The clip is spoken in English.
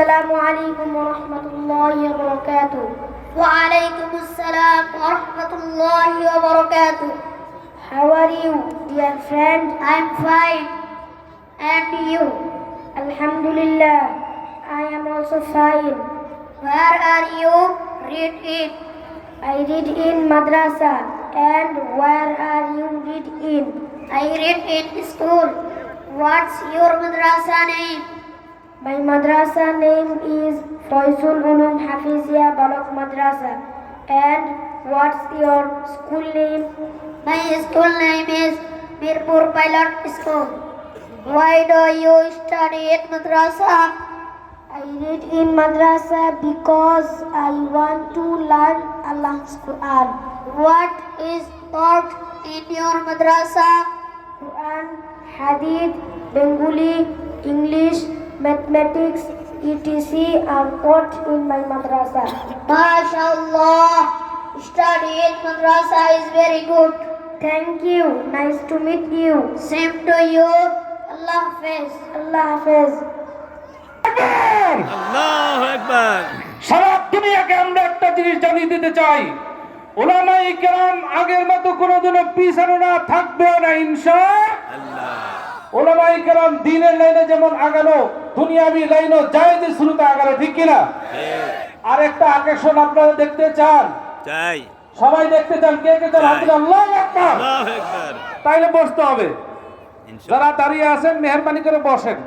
Assalamu alaikum wa rahmatullahi wa barakatuh. وعليكم السلام ورحمة الله وبركاته. How are you, dear friend? I'm fine. And you? Alhamdulillah, I am also fine. Where are you? Read it. I read in madrasa. And where are you read in? I read in school. What's your madrasa name? My madrasa name is Faizul Ulum Hafizia Balak Madrasa. And what's your school name? My school name is Mirpur Pilot School. Why do you study at madrasa? I read in madrasa because I want to learn Allah's Quran. What is taught in your madrasa? Quran, Hadith, Bengali, English, mathematics, etc. are taught in my madrasa. MashaAllah. Study at madrasa is very good. Thank you. Nice to meet you. Same to you. Allah Hafiz. Allah Hafiz. আল্লাহু আকবার। সারা দুনিয়াকে আমরা একটা জিনিস জানিয়ে দিতে চাই, উলামায়ে কেরাম আগের মতো কোনোদিনও পিছানো না, থাকবেও না ইনশাআল্লাহ। উলামায়ে কেরাম দ্বীনের লাইনে যেমন আগানো, দুনিয়াবি লাইনও জায়েজের শুরুতে আগানো, ঠিক কিনা? আর একটা আকর্ষণ আপনারা দেখতে চান? চাই। সবাই দেখতে চান? কে কে চান? চাই। আল্লাহু আকবার। আল্লাহু আকবার। তাইলে বসতে হবে। ইনশাআল্লাহ। যারা দাঁড়িয়ে আছেন মেহেরবানি করে বসেন।